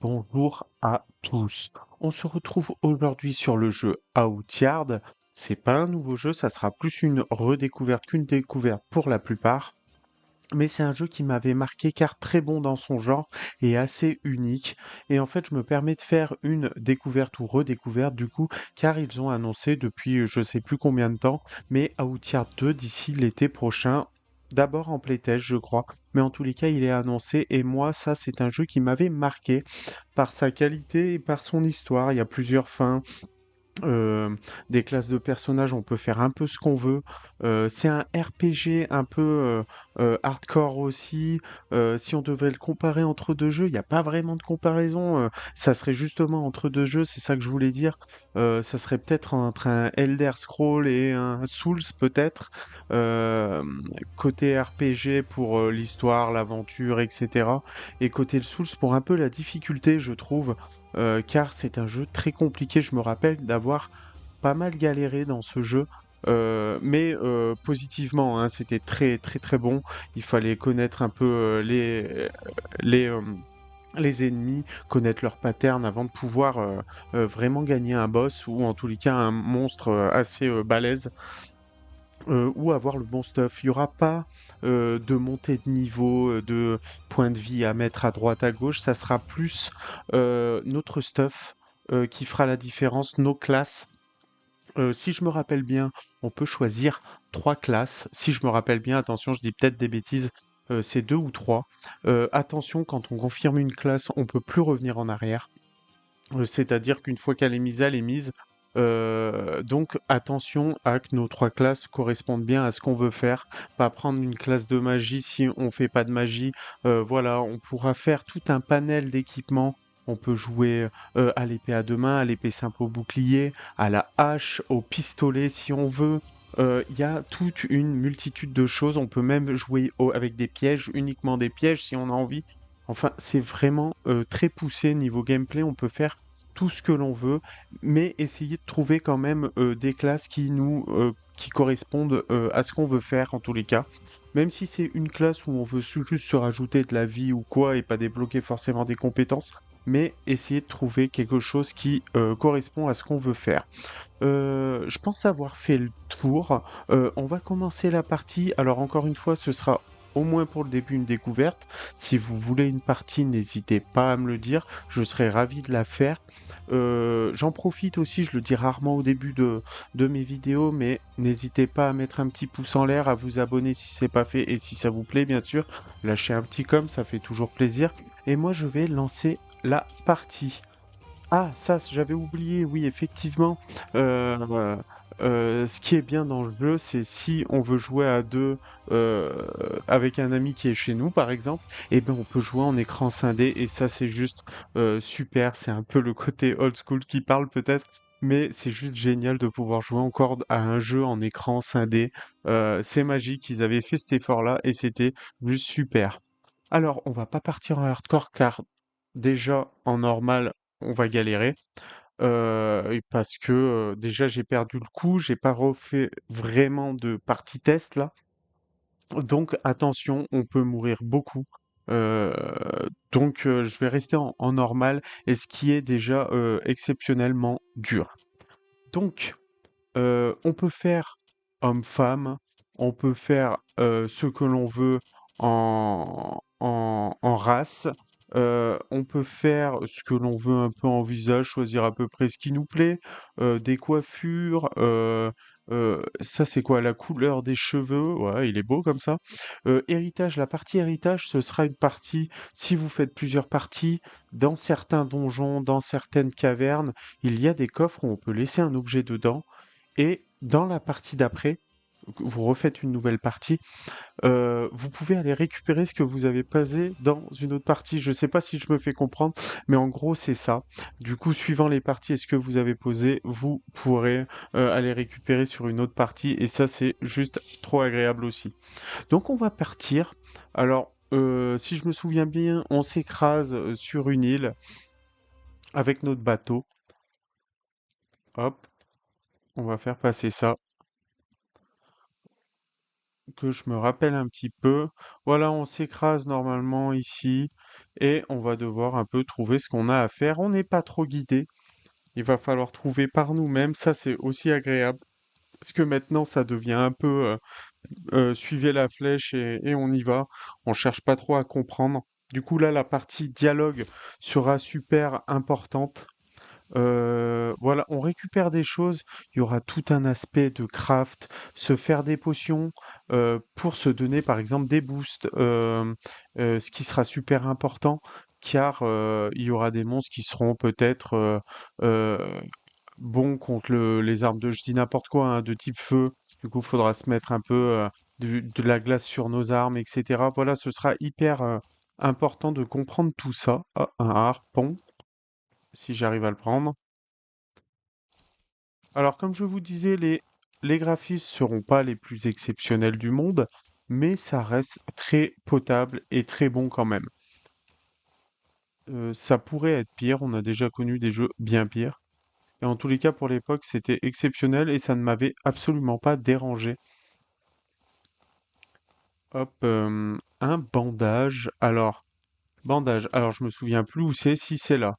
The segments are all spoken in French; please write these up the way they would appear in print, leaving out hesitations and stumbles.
Bonjour à tous. On se retrouve aujourd'hui sur le jeu Outyard. C'est pas un nouveau jeu, ça sera plus une redécouverte qu'une découverte pour la plupart. Mais c'est un jeu qui m'avait marqué car très bon dans son genre et assez unique. Et en fait, je me permets de faire une découverte ou redécouverte du coup, car ils ont annoncé depuis je sais plus combien de temps, mais Outyard 2 d'ici l'été prochain. D'abord en playtest, je crois, mais en tous les cas, il est annoncé et moi, ça, c'est un jeu qui m'avait marqué par sa qualité et par son histoire. Il y a plusieurs fins, heu, des classes de personnages, on peut faire un peu ce qu'on veut. C'est un RPG un peu, hardcore aussi. Si on devait le comparer entre 2 jeux, il y a pas vraiment de comparaison, ça serait justement entre 2 jeux, c'est ça que je voulais dire. Ça serait peut-être entre un Elder Scrolls et un Souls peut-être. Côté RPG pour, l'histoire, l'aventure et cetera et côté le Souls pour un peu la difficulté, je trouve. Car c'est un jeu très compliqué. Je me rappelle d'avoir pas mal galéré dans ce jeu, mais positivement, hein, c'était très, très, très bon. Il fallait connaître un peu, les, les ennemis, connaître leurs patterns avant de pouvoir, vraiment gagner un boss ou en tous les cas un monstre, assez, balèze. Ou avoir le bon stuff. Il y aura pas, de montée de niveau, de points de vie à mettre à droite, à gauche. Ça sera plus, notre stuff, qui fera la différence, nos classes. Si je me rappelle bien, on peut choisir 3 classes. Si je me rappelle bien, attention, je dis peut-être des bêtises, c'est 2 ou 3. Attention, quand on confirme une classe, on peut plus revenir en arrière. C'est-à-dire qu'une fois qu'elle est mise, elle est mise. Donc attention à que nos 3 classes correspondent bien à ce qu'on veut faire. Pas prendre une classe de magie si on fait pas de magie. Voilà, on pourra faire tout un panel d'équipements. On peut jouer à l'épée à deux mains, à l'épée simple au bouclier, à la hache, au pistolet si on veut. Il y a toute une multitude de choses. On peut même jouer avec des pièges, uniquement des pièges si on a envie. Enfin, c'est vraiment très poussé niveau gameplay. On peut faire tout ce que l'on veut, mais essayer de trouver quand même des classes qui correspondent à ce qu'on veut faire en tous les cas. Même si c'est une classe où on veut juste se rajouter de la vie ou quoi et pas débloquer forcément des compétences, mais essayer de trouver quelque chose qui correspond à ce qu'on veut faire. Je pense avoir fait le tour. On va commencer la partie. Alors encore une fois, ce sera au moins pour le début une découverte. Si vous voulez une partie, n'hésitez pas à me le dire. Je serai ravi de la faire. J'en profite aussi, je le dis rarement au début de mes vidéos, mais n'hésitez pas à mettre un petit pouce en l'air, à vous abonner si c'est pas fait et si ça vous plaît, bien sûr. Lâchez un petit com, ça fait toujours plaisir. Et moi, je vais lancer la partie. Ah, ça, j'avais oublié, oui, effectivement. Euh, ce qui est bien dans le jeu, c'est si on veut jouer à deux avec un ami qui est chez nous, par exemple, et ben on peut jouer en écran scindé, et ça, c'est juste super. C'est un peu le côté old school qui parle peut-être, mais c'est juste génial de pouvoir jouer encore à un jeu en écran scindé. C'est magique, ils avaient fait cet effort-là, et c'était juste super. Alors, on va pas partir en hardcore car déjà en normal, on va galérer. Et parce que déjà j'ai perdu le coup, j'ai pas refait vraiment de partie test là. Donc attention, on peut mourir beaucoup. Euh, donc je vais rester en normal et ce qui est déjà exceptionnellement dur. Donc on peut faire homme-femme, on peut faire ce que l'on veut en race, on peut faire ce que l'on veut un peu en visage, choisir à peu près ce qui nous plaît, des coiffures, ça c'est quoi? La couleur des cheveux, ouais, il est beau comme ça. Héritage, la partie héritage, ce sera une partie, si vous faites plusieurs parties, dans certains donjons, dans certaines cavernes, il y a des coffres où on peut laisser un objet dedans et dans la partie d'après, vous refaites une nouvelle partie, vous pouvez aller récupérer ce que vous avez posé dans une autre partie. Je sais pas si je me fais comprendre, mais en gros, c'est ça. Du coup, suivant les parties et ce que vous avez posé, vous pourrez aller récupérer sur une autre partie et ça, c'est juste trop agréable aussi. Donc, on va partir. Alors, si je me souviens bien, on s'écrase sur une île avec notre bateau. Hop, on va faire passer ça. Que je me rappelle un petit peu. Voilà, on s'écrase normalement ici. et on va devoir un peu trouver ce qu'on a à faire. On n'est pas trop guidé. Il va falloir trouver par nous-mêmes. Ça, c'est aussi agréable. Parce que maintenant, ça devient un peu suivez la flèche et on y va. On cherche pas trop à comprendre. Du coup, là, la partie dialogue sera super importante. Voilà, on récupère des choses. Il y aura tout un aspect de craft, se faire des potions pour se donner, par exemple, des boosts, ce qui sera super important, car il y aura des monstres qui seront peut-être euh, bons contre les armes de, je dis n'importe quoi, hein, de type feu. Du coup, il faudra se mettre un peu de la glace sur nos armes, etc. Voilà, ce sera hyper important de comprendre tout ça. Ah, un harpon, si j'arrive à le prendre. Alors, comme je vous disais, les graphismes seront pas les plus exceptionnels du monde, mais ça reste très potable et très bon quand même. Ça pourrait être pire, on a déjà connu des jeux bien pires. Et en tous les cas, pour l'époque, c'était exceptionnel et ça ne m'avait absolument pas dérangé. Hop, un bandage. Alors, je me souviens plus où c'est, si c'est là.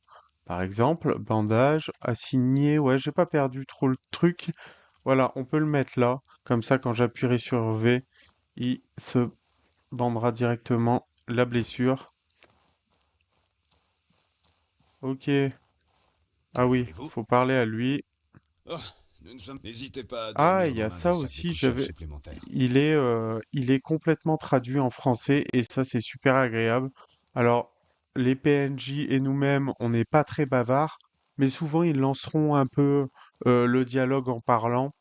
Par exemple, bandage, assigné. Ouais, j'ai pas perdu trop le truc. Voilà, on peut le mettre là. Comme ça, quand j'appuierai sur V, il se bandera directement la blessure. Ok. Ah oui, Et vous? faut parler à lui. Oh, nous ne sommes... N'hésitez pas à Ah, dormir il y dans a l'un des ça sacs de aussi, couchage supplémentaires. il est complètement traduit en français et ça, c'est super agréable. Alors, les PNJ et nous-mêmes, on n'est pas très bavards, mais souvent, ils lanceront un peu le dialogue en parlant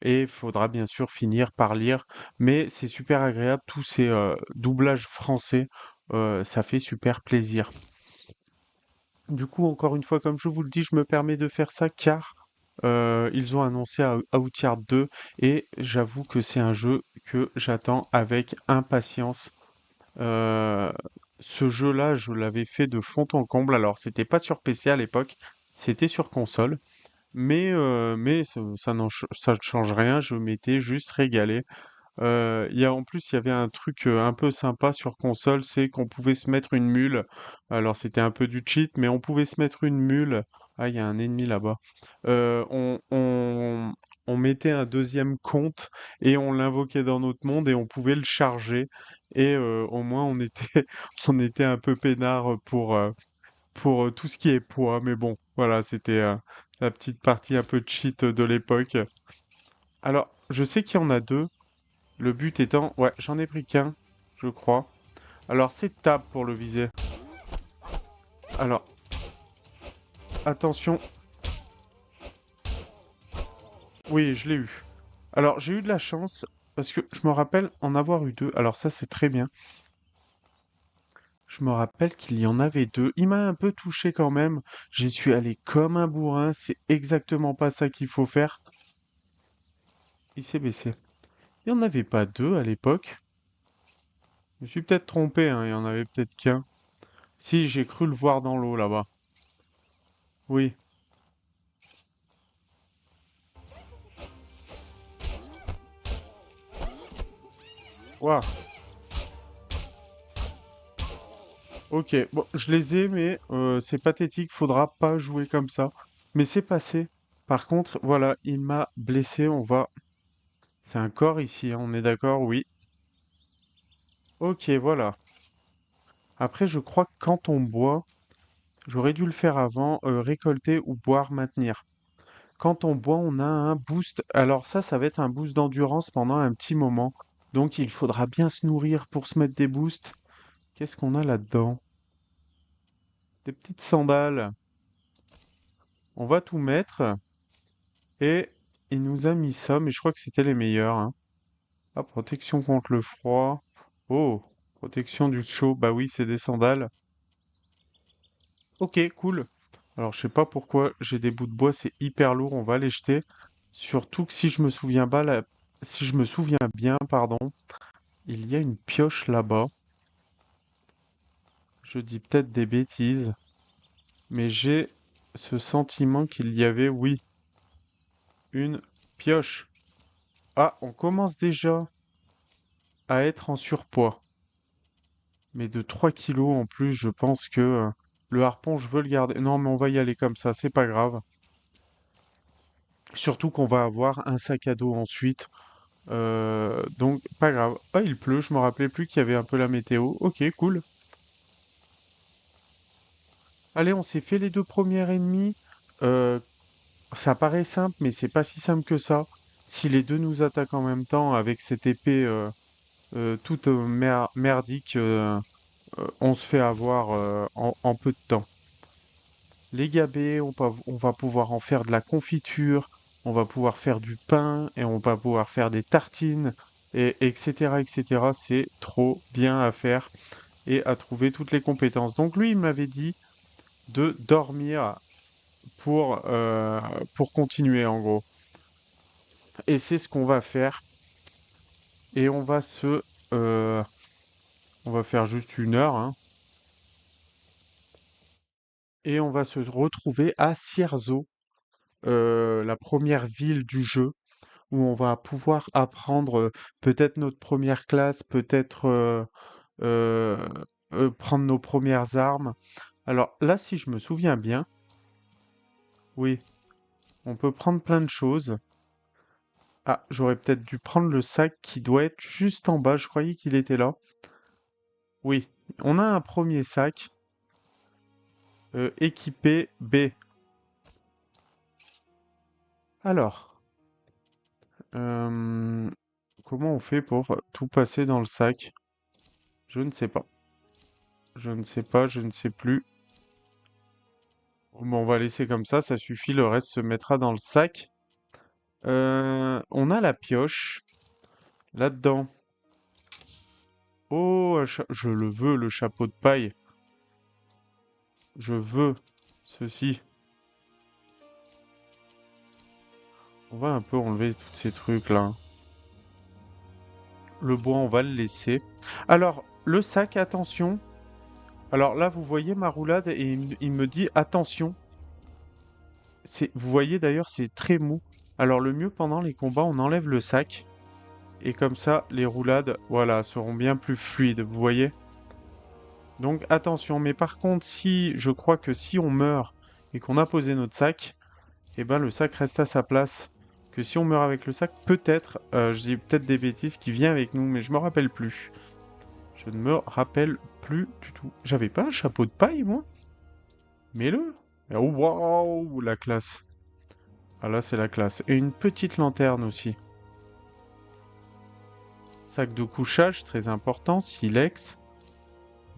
et il faudra bien sûr finir par lire. Mais c'est super agréable, tous ces doublages français, ça fait super plaisir. Du coup, encore une fois, comme je vous le dis, je me permets de faire ça car ils ont annoncé Outward 2 et j'avoue que c'est un jeu que j'attends avec impatience. Euh, Ce jeu-là, je l'avais fait de fond en comble. Alors, c'était pas sur PC à l'époque, c'était sur console, mais ça ne change rien. Je m'étais juste régalé. En plus, il y avait un truc un peu sympa sur console, c'est qu'on pouvait se mettre une mule. Alors, c'était un peu du cheat, mais on pouvait se mettre une mule. Ah, il y a un ennemi là-bas. On mettait un deuxième compte et on l'invoquait dans notre monde et on pouvait le charger. Et au moins, on était, on était un peu peinard pour tout ce qui est poids. Mais bon, voilà, c'était la petite partie un peu cheat de l'époque. Alors, je sais qu'il y en a deux. Le but étant... Ouais, j'en ai pris qu'un, je crois. Alors, c'est tab pour le viser. Alors, attention. Oui, je l'ai eu. Alors, j'ai eu de la chance, parce que je me rappelle en avoir eu deux. Alors ça, c'est très bien. Je me rappelle qu'il y en avait deux. Il m'a un peu touché quand même. J'y suis allé comme un bourrin. C'est exactement pas ça qu'il faut faire. Il s'est baissé. Il n'y en avait pas deux à l'époque. Je me suis peut-être trompé, hein. Il y en avait peut-être qu'un. Si, j'ai cru le voir dans l'eau là-bas. Oui. Waouh. Ok, bon, je les ai, mais c'est pathétique, faudra pas jouer comme ça. Mais c'est passé. Par contre, voilà, il m'a blessé, on va... C'est un corps ici, hein, on est d'accord, oui. Ok, voilà. Après, je crois que quand on boit, j'aurais dû le faire avant, récolter ou boire, maintenir. Quand on boit, on a un boost. Alors ça va être un boost d'endurance pendant un petit moment. Donc il faudra bien se nourrir pour se mettre des boosts. Qu'est-ce qu'on a là-dedans? Des petites sandales. On va tout mettre. Et il nous a mis ça, mais je crois que c'était les meilleurs, hein. Ah, protection contre le froid. Oh, protection du chaud. Bah oui, c'est des sandales. Ok, cool. Alors, je sais pas pourquoi j'ai des bouts de bois, c'est hyper lourd, on va les jeter. Surtout que si je me souviens pas, si je me souviens bien, pardon, il y a une pioche là-bas. Je dis peut-être des bêtises, mais j'ai ce sentiment qu'il y avait, oui, une pioche. Ah, on commence déjà à être en surpoids. Mais de 3 kilos en plus, je pense que le harpon, je veux le garder. Non, mais on va y aller comme ça, c'est pas grave. Surtout qu'on va avoir un sac à dos ensuite. Donc, pas grave. Ah, il pleut, je me rappelais plus qu'il y avait un peu la météo. Ok, cool. Allez, on s'est fait les deux premières ennemies. Euh, Ça paraît simple, mais c'est pas si simple que ça. Si les deux nous attaquent en même temps avec cette épée toute merdique, on se fait avoir en peu de temps. Les gabés, on va pouvoir en faire de la confiture, on va pouvoir faire du pain et on va pouvoir faire des tartines, et etc. etc. C'est trop bien à faire et à trouver toutes les compétences. Donc lui, il m'avait dit de dormir pour continuer en gros. Et c'est ce qu'on va faire. Et euh, on va faire juste 1 heure, hein, et on va se retrouver à Cierzo, la première ville du jeu, où on va pouvoir apprendre peut-être notre première classe, peut-être euh, prendre nos premières armes. Alors là, si je me souviens bien, oui, on peut prendre plein de choses. Ah, j'aurais peut-être dû prendre le sac qui doit être juste en bas. Je croyais qu'il était là. Oui, on a un premier sac équipé B. Alors, euh, comment on fait pour tout passer dans le sac? Je ne sais pas. Je ne sais pas, je ne sais plus. Bon, on va laisser comme ça suffit, le reste se mettra dans le sac. On a la pioche. Là-dedans. Oh, je le veux, le chapeau de paille. Je veux ceci. On va un peu enlever tous ces trucs-là. Le bois, on va le laisser. Alors, le sac, attention. Alors là, vous voyez ma roulade et il me dit attention. Vous voyez d'ailleurs, c'est très mou. Alors le mieux pendant les combats, on enlève le sac. Et comme ça, les roulades, voilà, seront bien plus fluides, vous voyez? Donc attention, mais par contre, si je crois que si on meurt et qu'on a posé notre sac, eh ben le sac reste à sa place. Que si on meurt avec le sac, peut-être, je dis peut-être des bêtises qui vient avec nous, mais je me rappelle plus. Je ne me rappelle plus du tout. J'avais pas un chapeau de paille, moi? Mets-le! Oh, waouh, la classe. Ah là, c'est la classe. Et une petite lanterne aussi. Sac de couchage, très important. Silex.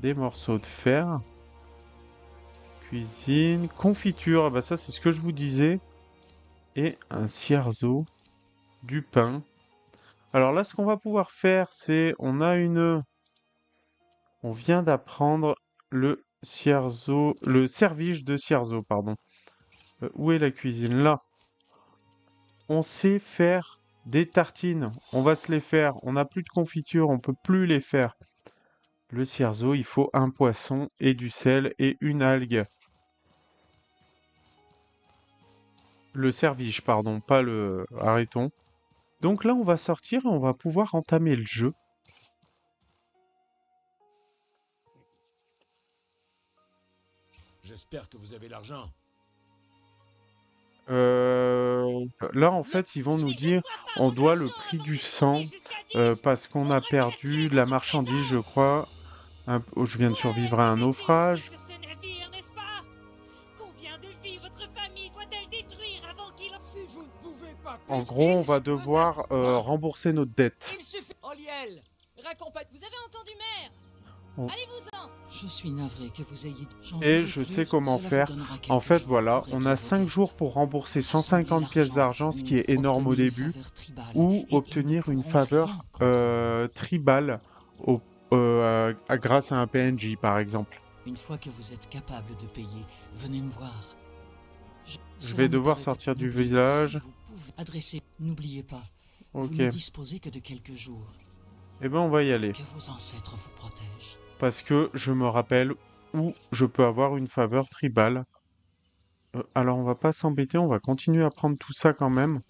Des morceaux de fer. Cuisine. Confiture. Ah bah ça, c'est ce que je vous disais. Et un cierzo. Du pain. Alors là, ce qu'on va pouvoir faire, c'est... On vient d'apprendre le cierzo... Le servige de cierzo, pardon. Où est la cuisine? Là. On sait faire des tartines. On va se les faire. On n'a plus de confiture. On peut plus les faire. Le cierzo, il faut un poisson et du sel et une algue. Le cervige, pardon, pas le... Arrêtons. Donc là, on va sortir et on va pouvoir entamer le jeu. J'espère que vous avez l'argent. Là, en fait, ils vont nous dire on doit le prix du sang parce qu'on a perdu de la marchandise, je crois. Oh, je viens de survivre à un naufrage. Sur ce navire, n'est-ce pas? Combien de vies votre famille doit-elle détruire avant qu'il en... Si vous ne pouvez pas En payer, gros, on va je me devoir bats. rembourser notre dette. Il suffit. Oliel, raccompagne. Vous avez entendu, mère? On- Allez-vous-en! Je suis navré que vous ayez. J'en Et voudrais je plus. sais comment Cela vous faire. donnera En quelques fait, jours voilà, pour on régler a vos 5 dettes. jours pour rembourser Rassembler 150 pièces l'argent d'argent, ce qui ou est énorme au obtenir une début, faveur tribale, ou et ils ne obtenir une pourront rien faveur contre vous. tribale grâce à un PNJ, par exemple. Une fois que vous êtes capable de payer, venez me voir. Je Cela vais me devoir paraît. sortir du N'oubliez, village. si vous pouvez adresser. N'oubliez pas, vous Ok. ne disposez que de quelques jours. Eh ben, on va y aller. Que vos ancêtres vous protègent. Parce que je me rappelle où je peux avoir une faveur tribale. Alors, on va pas s'embêter, on va continuer à prendre tout ça quand même.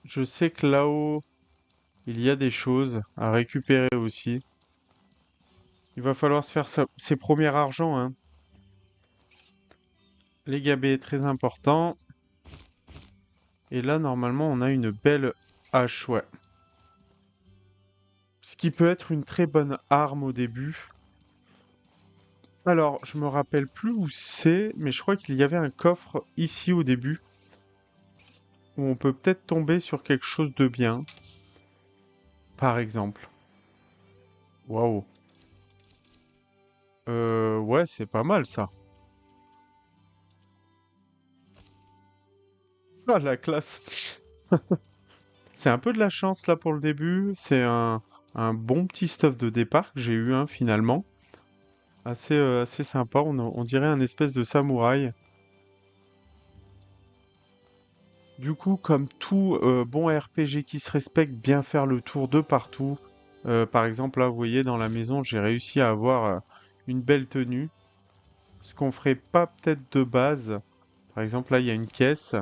Je sais que là-haut, Il y a des choses à récupérer aussi. Il va falloir se faire ses premiers argents, hein. Les gabets, très important. Et là, normalement, on a une belle hache, ouais. Ce qui peut être une très bonne arme au début. Alors, je me rappelle plus où c'est, mais je crois qu'il y avait un coffre ici au début, où on peut peut-être tomber sur quelque chose de bien, par exemple. Waouh. Ouais, c'est pas mal ça. Ah, la classe. C'est un peu de la chance là pour le début. C'est un bon petit stuff de départ que j'ai eu finalement. Assez sympa. On dirait un espèce de samouraï. Du coup, comme tout bon RPG qui se respecte, bien faire le tour de partout. Par exemple, là, vous voyez, dans la maison, j'ai réussi à avoir une belle tenue. Ce qu'on ferait pas peut-être de base. Par exemple, là, il y a une caisse.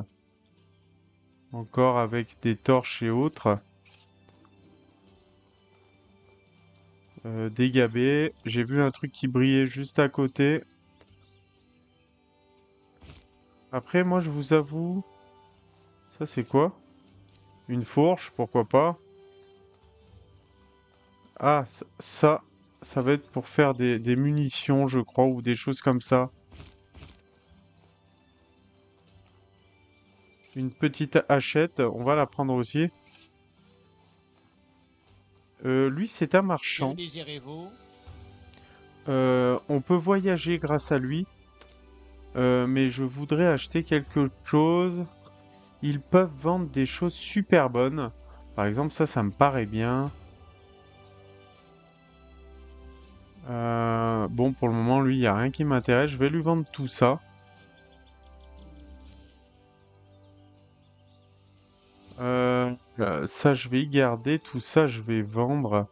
Encore avec des torches et autres. Des gabets. J'ai vu un truc qui brillait juste à côté. Après, moi, je vous avoue... Ça, c'est quoi? Une fourche, pourquoi pas? Ah, ça va être pour faire des munitions, je crois, ou des choses comme ça. Une petite hachette, on va la prendre aussi. Lui, c'est un Que marchand. désirez-vous? On peut voyager grâce à lui, mais je voudrais acheter quelque chose. Ils peuvent vendre des choses super bonnes. Par exemple, ça me paraît bien. Bon, pour le moment, lui, il n'y a rien qui m'intéresse. Je vais lui vendre tout ça. Ça, je vais y garder. Tout ça, je vais vendre.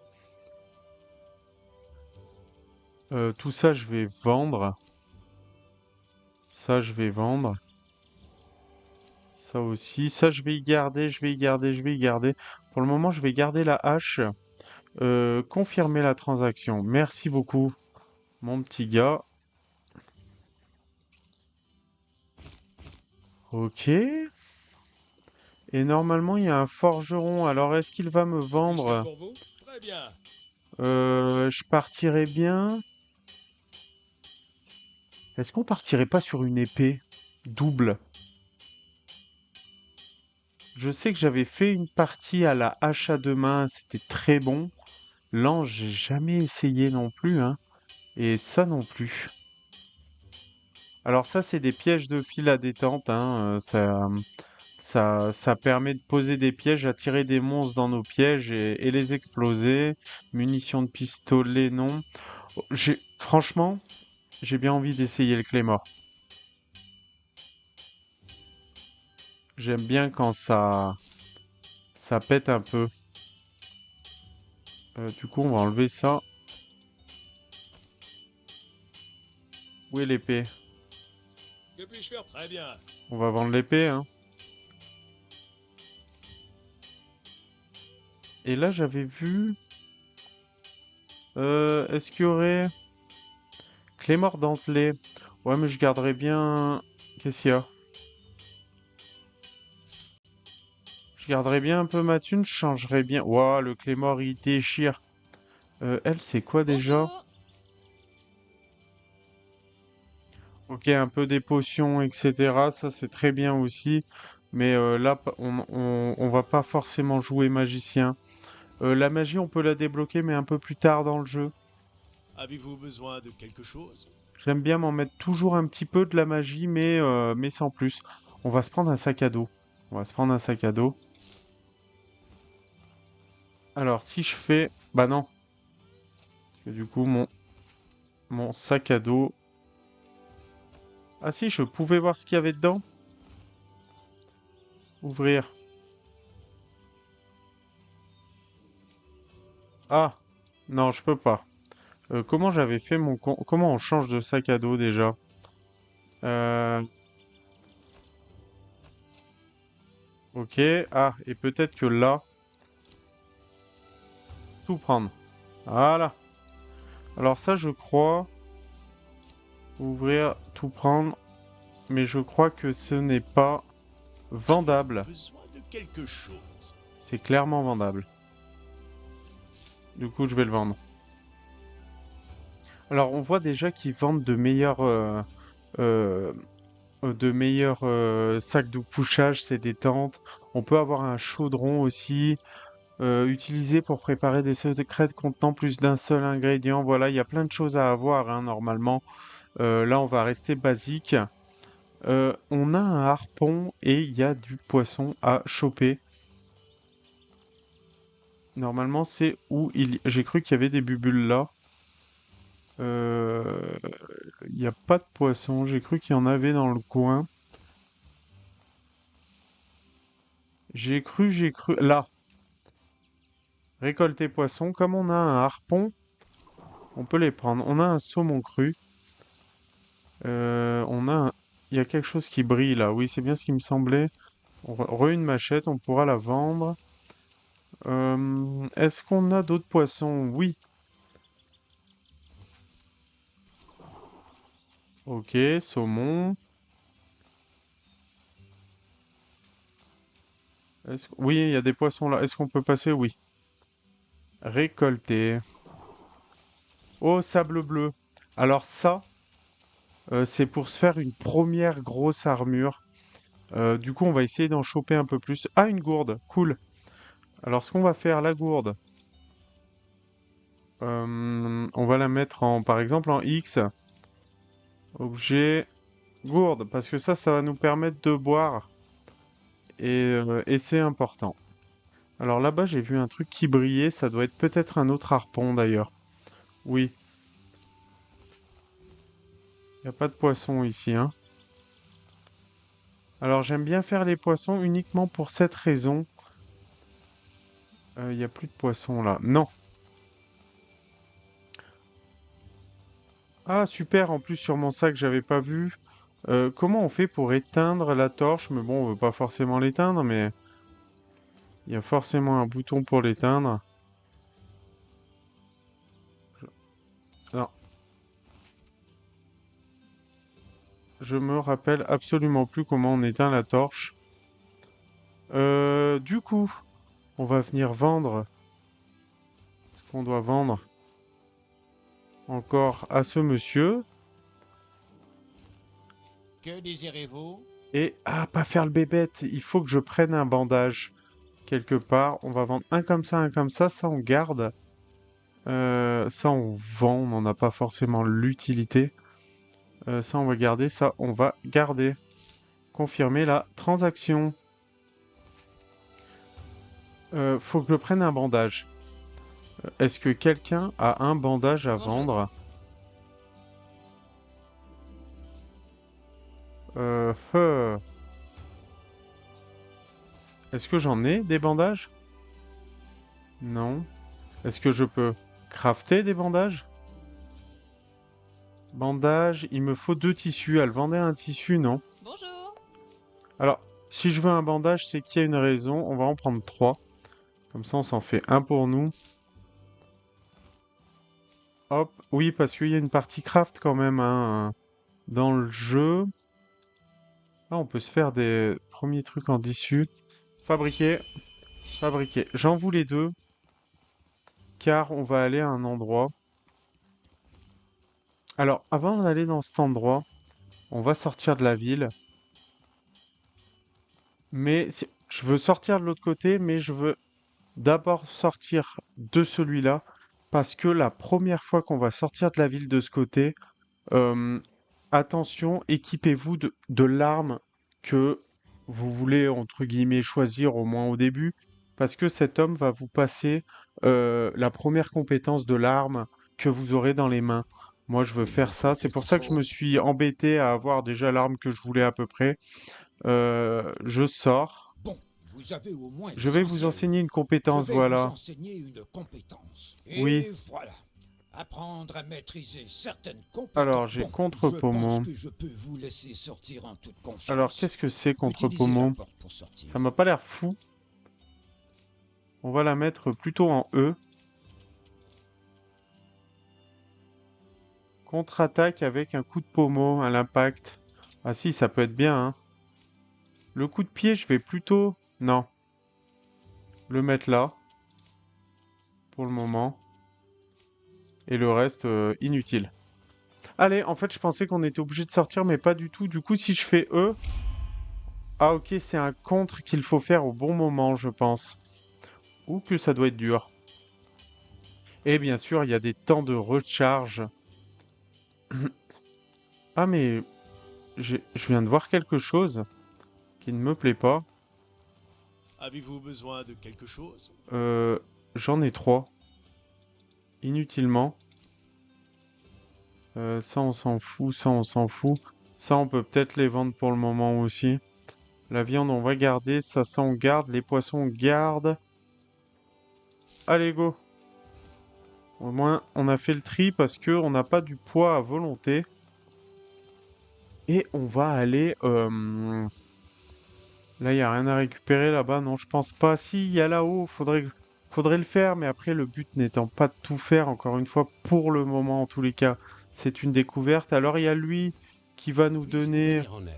Tout ça, je vais vendre. Ça, je vais vendre. Ça aussi. Ça, je vais y garder. Je vais y garder. Je vais y garder. Pour le moment, je vais garder la hache. Confirmer la transaction. Merci beaucoup, mon petit gars. Ok. Et normalement, il y a un forgeron. Alors, est-ce qu'il va me Puis-je faire vendre? pour vous? Très bien. Je partirais bien. Est-ce qu'on partirait pas sur une épée double? Je sais que j'avais fait une partie à la hache à deux mains, c'était très bon. L'ange, j'ai jamais essayé non plus, hein. Et ça non plus. Alors ça, c'est des pièges de fil à détente, hein. Ça permet de poser des pièges, attirer des monstres dans nos pièges et les exploser. Munitions de pistolet, non. Franchement, j'ai bien envie d'essayer le Claymore. J'aime bien quand ça pète un peu. Du coup, on va enlever ça. Où est l'épée? Que puis-je faire? Très bien. On va vendre l'épée, hein. Et là, j'avais vu... est-ce qu'il y aurait... Claymore dentelé. Ouais, mais je garderais bien... Qu'est-ce qu'il y a? Je garderais bien un peu ma thune, je changerais bien... Ouah, le Claymore, il déchire. Elle, c'est quoi déjà? Bonjour. Ok, un peu des potions, etc. Ça, c'est très bien aussi. Mais là, on va pas forcément jouer magicien. La magie, on peut la débloquer, mais un peu plus tard dans le jeu. Avez-vous besoin de quelque chose? J'aime bien m'en mettre toujours un petit peu de la magie, mais sans plus. On va se prendre un sac à dos. On va se prendre un sac à dos. Alors, si je fais... Bah non. Parce que du coup, mon sac à dos... Ah si, je pouvais voir ce qu'il y avait dedans. Ouvrir. Ah, non, je peux pas. Comment j'avais fait Comment on change de sac à dos déjà? Euh... Ok. Ah, et peut-être que là... tout prendre. Voilà. Alors ça, je crois... Ouvrir, tout prendre. Mais je crois que ce n'est pas vendable. Besoin de quelque chose. C'est clairement vendable. Du coup, je vais le vendre. Alors, on voit déjà qu'ils vendent euh, de meilleurs sacs de couchage, c'est des tentes. On peut avoir un chaudron aussi, utilisé pour préparer des secrets contenant plus d'un seul ingrédient. Voilà, il y a plein de choses à avoir, hein, normalement. Là, on va rester basique. On a un harpon et il y a du poisson à choper. Normalement, c'est où il... J'ai cru qu'il y avait des bubules là. Il n'y a pas de poisson. J'ai cru qu'il y en avait dans le coin. J'ai cru... Là. Récolter poisson. Comme on a un harpon, on peut les prendre. On a un saumon cru. On a un... Il y a quelque chose qui brille là. Oui, c'est bien ce qui me semblait. Une machette, on pourra la vendre. Est-ce qu'on a d'autres poissons? Oui. Ok, saumon. Oui, il y a des poissons là. Est-ce qu'on peut passer? Oui. Récolter. Oh, sable bleu. Alors ça, c'est pour se faire une première grosse armure. Du coup, on va essayer d'en choper un peu plus. Ah, une gourde. Cool. Alors, ce qu'on va faire, la gourde, on va la mettre en, par exemple, en X. Objet, gourde. Parce que ça va nous permettre de boire. Et c'est important. Alors là-bas, j'ai vu un truc qui brillait. Ça doit être peut-être un autre harpon, d'ailleurs. Oui. Il n'y a pas de poisson ici, hein. Alors j'aime bien faire les poissons uniquement pour cette raison. Il n'y a plus de poissons là. Non. Ah super, en plus sur mon sac j'avais pas vu. Comment on fait pour éteindre la torche? Mais bon, on veut pas forcément l'éteindre, mais il y a forcément un bouton pour l'éteindre. Non. Je me rappelle absolument plus comment on éteint la torche. Du coup, on va venir vendre ce qu'on doit vendre encore à ce monsieur. Que désirez-vous? Et, ah, pas faire le bébête, il faut que je prenne un bandage quelque part. On va vendre un comme ça, ça on garde. Ça on vend, on n'en a pas forcément l'utilité. Ça on va garder, ça on va garder. Confirmer la transaction. Faut que je prenne un bandage. Est-ce que quelqu'un a un bandage à vendre? Feu. Est-ce que j'en ai des bandages? Non. Est-ce que je peux crafter des bandages? Bandage, il me faut 2 tissus. Elle vendait un tissu, non? Bonjour. Alors, si je veux un bandage, c'est qu'il y a une raison. On va en prendre 3. Comme ça, on s'en fait un pour nous. Hop. Oui, parce qu'il y a une partie craft quand même, hein, dans le jeu. Ah, on peut se faire des premiers trucs en tissu. Fabriquer. Fabriquer. J'en voulais 2. Car on va aller à un endroit. Alors, avant d'aller dans cet endroit, on va sortir de la ville. Mais je veux sortir de l'autre côté, mais je veux d'abord sortir de celui-là. Parce que la première fois qu'on va sortir de la ville de ce côté, attention, équipez-vous de l'arme que vous voulez, entre guillemets, choisir au moins au début. Parce que cet homme va vous passer la première compétence de l'arme que vous aurez dans les mains. Moi, je veux faire ça. C'est pour ça que je me suis embêté à avoir déjà l'arme que je voulais à peu près. Je sors. Bon, vous avez au moins Je vais vous l'essentiel. enseigner une Je compétence, vais voilà. vous enseigner une compétence. Et Oui. voilà. Apprendre à maîtriser certaines compétences. Alors, j'ai Bon, contre-pommon. Je pense que je peux vous laisser sortir en toute confiance. Alors, qu'est-ce que c'est Utilisez contre-pommon? la porte pour sortir. Ça m'a pas l'air fou. On va la mettre plutôt en E. Contre-attaque avec un coup de pommeau à l'impact. Ah si, ça peut être bien, hein. Le coup de pied, je vais plutôt... Non. Le mettre là. Pour le moment. Et le reste, inutile. Allez, en fait, je pensais qu'on était obligé de sortir, mais pas du tout. Du coup, si je fais E... Ah ok, c'est un contre qu'il faut faire au bon moment, je pense. Ou que ça doit être dur. Et bien sûr, il y a des temps de recharge. Ah mais... Je viens de voir quelque chose qui ne me plaît pas. Avez-vous besoin de quelque chose? J'en ai 3. Inutilement. Ça, on s'en fout. Ça, on s'en fout. Ça, on peut peut-être les vendre pour le moment aussi. La viande, on va garder. Ça, on garde. Les poissons, on garde. Allez, go. Au moins, on a fait le tri parce que on n'a pas du poids à volonté. Et on va aller... Là, il n'y a rien à récupérer là-bas. Non, je pense pas. Si, il y a là-haut. Faudrait le faire. Mais après, le but n'étant pas de tout faire, encore une fois, pour le moment, en tous les cas. C'est une découverte. Alors, il y a lui qui va nous Puis-je vous donner... venir en aide?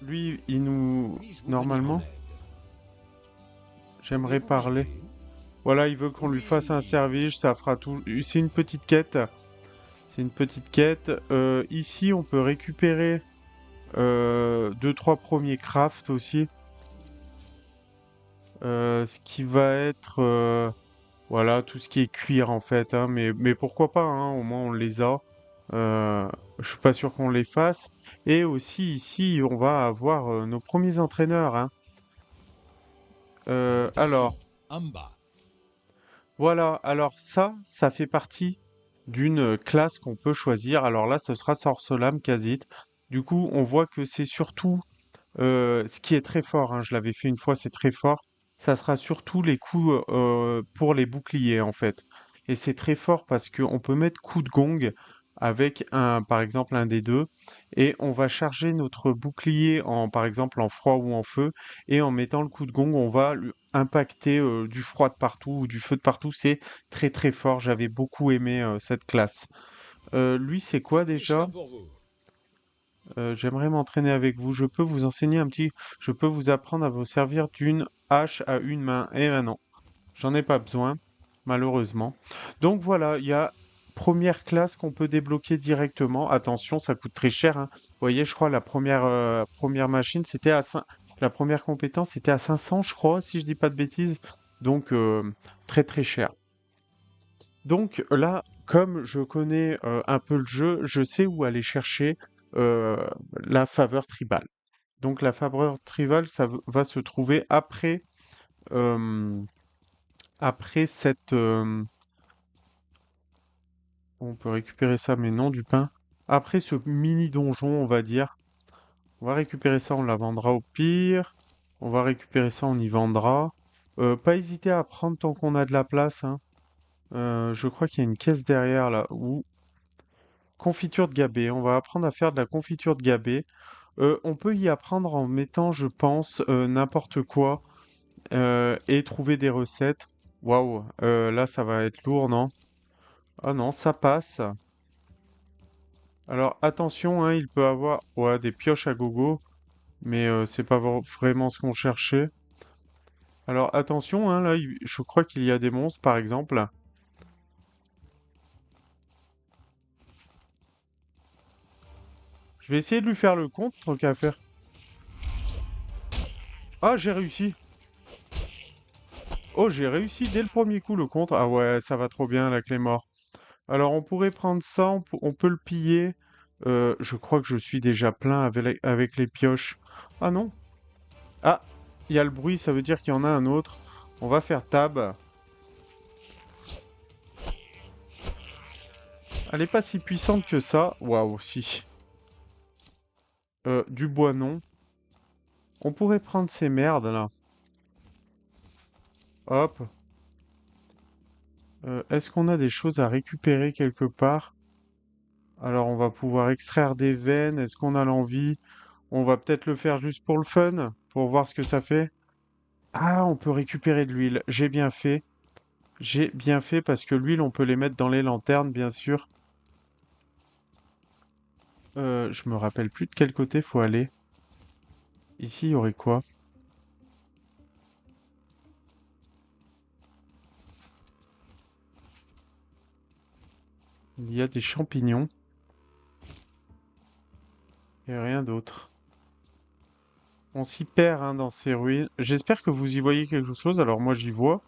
Lui, il nous... Puis-je vous venir en Normalement, aide? j'aimerais Pouvez-vous parler. m'aider? Voilà, il veut qu'on lui fasse un Oui. service. Ça fera tout... C'est une petite quête. C'est une petite quête. Ici, on peut récupérer 2-3 premiers crafts aussi. Ce qui va être... voilà, tout ce qui est cuir en fait. Hein, mais pourquoi pas, hein, au moins on les a. Je suis pas sûr qu'on les fasse. Et aussi ici, on va avoir nos premiers entraîneurs. Hein. Alors, Salutations. En bas. voilà. Alors ça fait partie d'une classe qu'on peut choisir. Alors là, ce sera Sorcelam Khazit. Du coup, on voit que c'est surtout ce qui est très fort. Hein, je l'avais fait une fois, c'est très fort. Ça sera surtout les coups pour les boucliers en fait. Et c'est très fort parce qu'on peut mettre coup de gong avec un, par exemple, un des deux, et on va charger notre bouclier en, par exemple, en froid ou en feu, et en mettant le coup de gong, on va impacter du froid de partout ou du feu de partout. C'est très très fort. J'avais beaucoup aimé cette classe. Lui, c'est quoi Puis-je déjà? faire pour vous? J'aimerais m'entraîner avec vous. Je peux vous enseigner un petit... Je peux vous apprendre à vous servir d'une hache à une main. Eh ben non, j'en ai pas besoin, malheureusement. Donc voilà, il y a première classe qu'on peut débloquer directement. Attention, ça coûte très cher. Hein. Vous voyez, je crois la première machine, c'était à 5... La première compétence, c'était à 500, je crois, si je dis pas de bêtises. Donc très très cher. Donc là, comme je connais un peu le jeu, je sais où aller chercher euh, la faveur tribale. Donc la faveur tribale, va se trouver euh, après cette... on peut récupérer ça, mais non, du pain. Après ce mini donjon, on va dire. On va récupérer ça, on la vendra au pire. On va récupérer ça, on y vendra. Pas hésiter à prendre tant qu'on a de la place. Hein. Je crois qu'il y a une caisse derrière là. Où confiture de gabé. On va apprendre à faire de la confiture de gabé. On peut y apprendre en mettant, je pense, n'importe quoi et trouver des recettes. Waouh, là ça va être lourd, non? Ah non, ça passe. Alors attention, hein, il peut avoir ouais, des pioches à gogo, mais c'est pas vraiment ce qu'on cherchait. Alors attention, hein, là, je crois qu'il y a des monstres, par exemple. Je vais essayer de lui faire le compte, tant qu'à faire. Ah, j'ai réussi. Oh, j'ai réussi dès le premier coup le compte. Ah ouais, ça va trop bien, la clé mort. Alors, on pourrait prendre ça, on peut le piller. Je crois que je suis déjà plein avec les pioches. Ah non. Ah, il y a le bruit, ça veut dire qu'il y en a un autre. On va faire tab. Elle est pas si puissante que ça. Waouh, si. Du bois, non. On pourrait prendre ces merdes, là. Hop. Est-ce qu'on a des choses à récupérer quelque part? Alors, on va pouvoir extraire des veines. Est-ce qu'on a l'envie? On va peut-être le faire juste pour le fun, pour voir ce que ça fait. Ah, on peut récupérer de l'huile. J'ai bien fait. J'ai bien fait parce que l'huile, on peut les mettre dans les lanternes, bien sûr. Je me rappelle plus de quel côté faut aller. Ici, il y aurait quoi? Il y a des champignons et rien d'autre. On s'y perd hein, dans ces ruines. J'espère que vous y voyez quelque chose. Alors moi, j'y vois.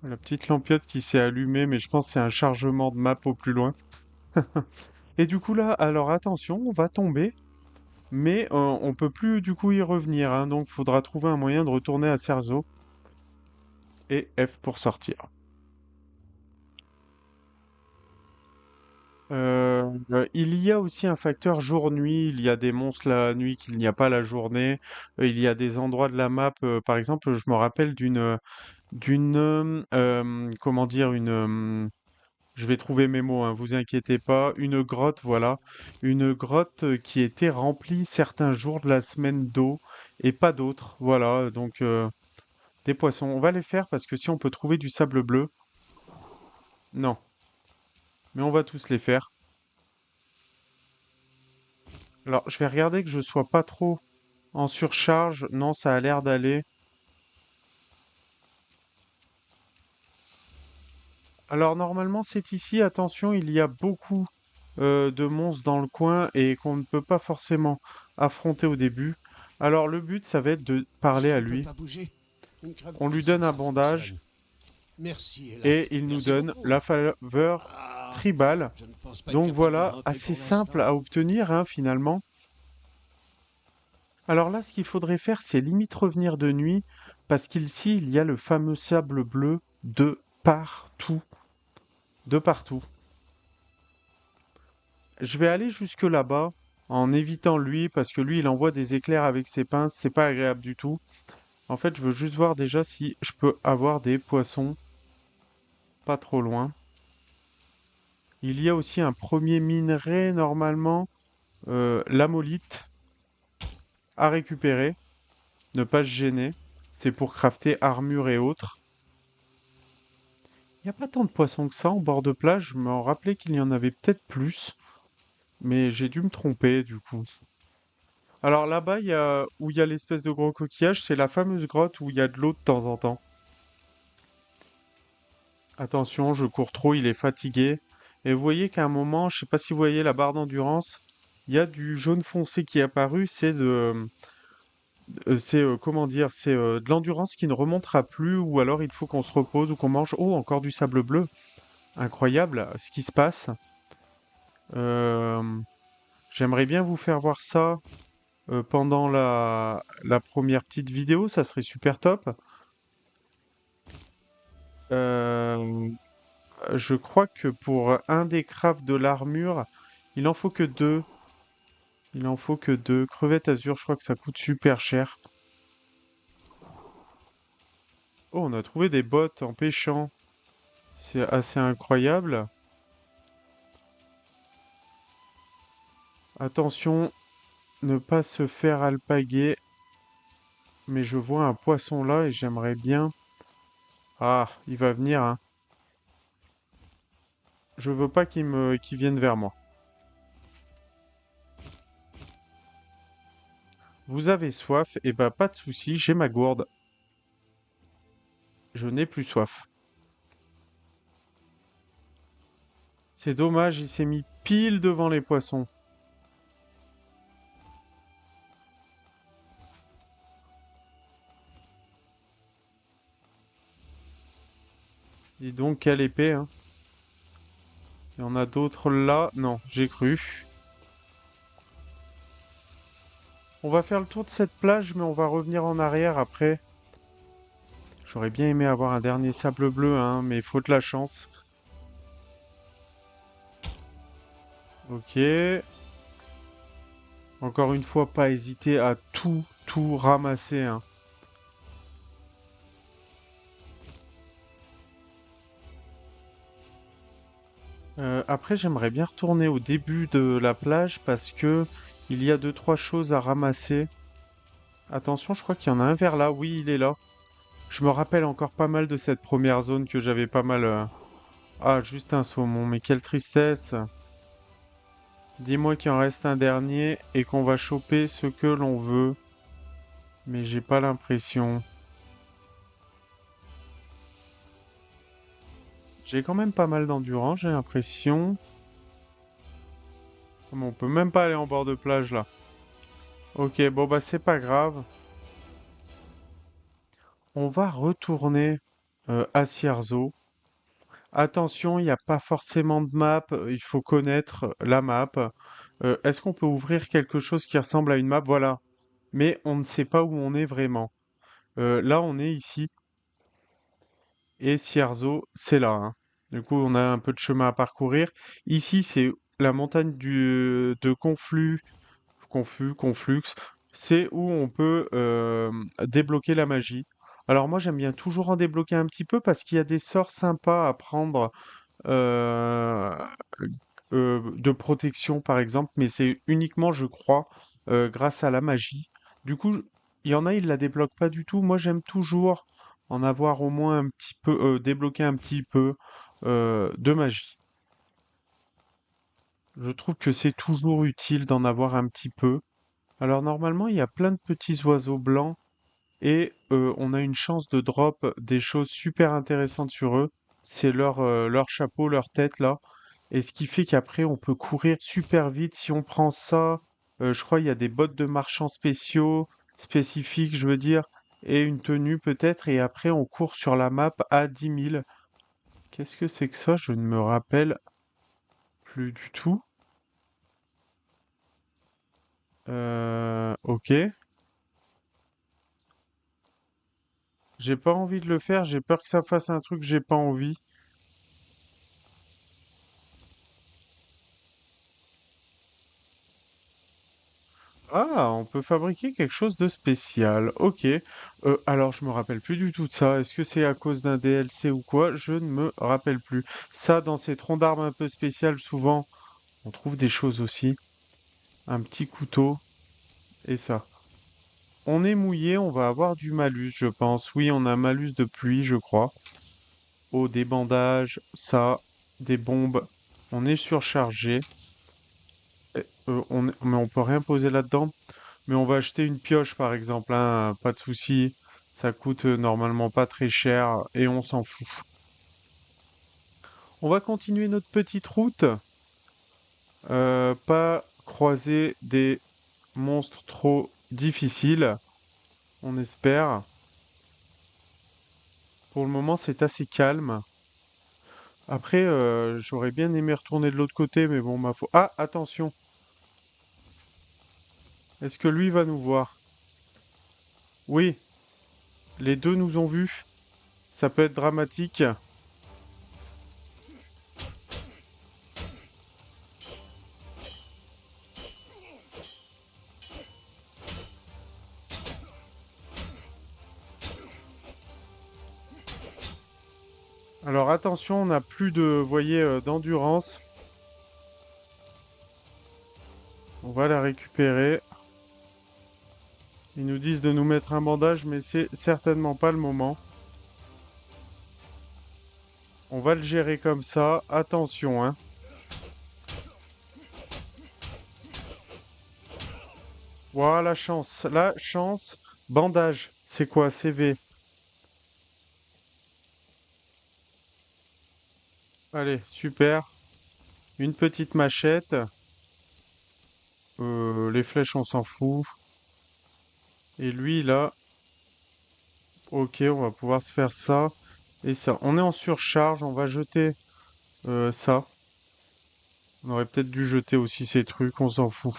La petite lampiette qui s'est allumée, mais je pense que c'est un chargement de map au plus loin. Et du coup là, alors attention, on va tomber. Mais on peut plus du coup y revenir, hein, donc faudra trouver un moyen de retourner à Cerzo. Et F pour sortir. Il y a aussi un facteur jour-nuit. Il y a des monstres la nuit qu'il n'y a pas la journée. Il y a des endroits de la map. Par exemple, je me rappelle comment dire, je vais trouver mes mots, hein, vous inquiétez pas. Une grotte, voilà. Une grotte qui était remplie certains jours de la semaine d'eau et pas d'autres. Voilà, donc des poissons. On va les faire parce que si on peut trouver du sable bleu. Non, mais on va tous les faire. Alors, je vais regarder que je sois pas trop en surcharge. Non, ça a l'air d'aller. Alors, normalement, c'est ici. Attention, il y a beaucoup de monstres dans le coin et qu'on ne peut pas forcément affronter au début. Alors, le but, ça va être de parler Je à ne peux lui. pas bouger. Une crève On de lui donne un ça bandage fonctionne. Merci, Ella. et il nous Merci donne beaucoup. la faveur Ah, tribale. je ne pense pas être Donc capable de voilà, rentrer assez pour simple l'instant. à obtenir hein, finalement. Alors là, ce qu'il faudrait faire, c'est limite revenir de nuit, parce qu'ici, il y a le fameux sable bleu de partout. De partout. Je vais aller jusque là-bas, en évitant lui, parce que lui, il envoie des éclairs avec ses pinces, c'est pas agréable du tout. En fait, je veux juste voir déjà si je peux avoir des poissons pas trop loin. Il y a aussi un premier minerai, normalement, l'amolite, à récupérer. Ne pas se gêner. C'est pour crafter armure et autres. Il n'y a pas tant de poissons que ça en bord de plage. Je me rappelais qu'il y en avait peut-être plus. Mais j'ai dû me tromper du coup. Alors là-bas, où il y a l'espèce de gros coquillage, c'est la fameuse grotte où il y a de l'eau de temps en temps. Attention, je cours trop, il est fatigué. Et vous voyez qu'à un moment, je sais pas si vous voyez la barre d'endurance, il y a du jaune foncé qui est apparu. Comment dire, c'est de l'endurance qui ne remontera plus, ou alors il faut qu'on se repose ou qu'on mange. Oh, encore du sable bleu. Incroyable ce qui se passe. Euh, J'aimerais bien vous faire voir ça pendant la première petite vidéo, ça serait super top. Euh, je crois que pour un des crafts de l'armure, il en faut que deux. Il en faut que deux. Crevettes azur, je crois que ça coûte super cher. Oh, on a trouvé des bottes en pêchant. C'est assez incroyable. Attention, ne pas se faire alpaguer. Mais je vois un poisson là et j'aimerais bien... Ah, il va venir, hein. Je veux pas qu'il vienne vers moi. Vous avez soif? Eh ben, pas de souci, j'ai ma gourde. Je n'ai plus soif. C'est dommage, il s'est mis pile devant les poissons. Dis donc, quelle épée, hein. Il y en a d'autres là. Non, j'ai cru. On va faire le tour de cette plage, mais on va revenir en arrière après. J'aurais bien aimé avoir un dernier sable bleu, hein, mais faut de la chance. Ok. Encore une fois, pas hésiter à tout ramasser, hein. Après, j'aimerais bien retourner au début de la plage parce que il y a deux, trois choses à ramasser. Attention, je crois qu'il y en a un vers là. Oui, il est là. Je me rappelle encore pas mal de cette première zone que j'avais pas mal... Ah, juste un saumon, mais quelle tristesse. Dis-moi qu'il en reste un dernier et qu'on va choper ce que l'on veut. Mais j'ai pas l'impression. J'ai quand même pas mal d'endurance, j'ai l'impression. Mais on peut même pas aller en bord de plage là. Ok, bon bah c'est pas grave. On va retourner à Cierzo. Attention, il n'y a pas forcément de map, il faut connaître la map. Est-ce qu'on peut ouvrir quelque chose qui ressemble à une map? Voilà. Mais on ne sait pas où on est vraiment. Là, on est ici. Et Cierzo, c'est là, hein. Du coup, on a un peu de chemin à parcourir. Ici, c'est la montagne de Conflux. C'est où on peut débloquer la magie. Alors moi, j'aime bien toujours en débloquer un petit peu parce qu'il y a des sorts sympas à prendre euh, de protection, par exemple, mais c'est uniquement, je crois, grâce à la magie. Du coup, il y en a, ils la débloquent pas du tout. Moi, j'aime toujours en avoir au moins un petit peu, débloquer un petit peu de magie. Je trouve que c'est toujours utile d'en avoir un petit peu. Alors normalement, il y a plein de petits oiseaux blancs et on a une chance de drop des choses super intéressantes sur eux. C'est leur chapeau, leur tête là. Et ce qui fait qu'après, on peut courir super vite. Si on prend ça, je crois il y a des bottes de marchands spécifiques, je veux dire, et une tenue peut-être. Et après, on court sur la map à 10 000. Qu'est-ce que c'est que ça? Je ne me rappelle plus du tout. Ok. J'ai pas envie de le faire. J'ai peur que ça fasse un truc que j'ai pas envie. Ah, on peut fabriquer quelque chose de spécial. Ok. Alors, je me rappelle plus du tout de ça. Est-ce que c'est à cause d'un DLC ou quoi? Je ne me rappelle plus. Ça, dans ces troncs d'arbres un peu spéciales, souvent, on trouve des choses aussi. Un petit couteau et ça. On est mouillé, on va avoir du malus, je pense. Oui, on a un malus de pluie, je crois. Oh, des bandages, ça, des bombes. On est surchargé. Mais on peut rien poser là-dedans. Mais on va acheter une pioche par exemple, hein, pas de souci. Ça coûte normalement pas très cher et on s'en fout. On va continuer notre petite route. Pas croiser des monstres trop difficiles, on espère. Pour le moment, c'est assez calme. Après, j'aurais bien aimé retourner de l'autre côté, mais bon, ma foi. Ah, attention. Est-ce que lui va nous voir? Oui, les deux nous ont vus. Ça peut être dramatique. Alors attention, on n'a plus de, vous voyez, d'endurance. On va la récupérer. Ils nous disent de nous mettre un bandage, mais c'est certainement pas le moment. On va le gérer comme ça. Attention, hein. Voilà, la chance. La chance. Bandage. C'est quoi? CV. Allez, super. Une petite machette. Les flèches, on s'en fout. Et lui, là. Ok, on va pouvoir se faire ça. Et ça. On est en surcharge. On va jeter ça. On aurait peut-être dû jeter aussi ces trucs. On s'en fout.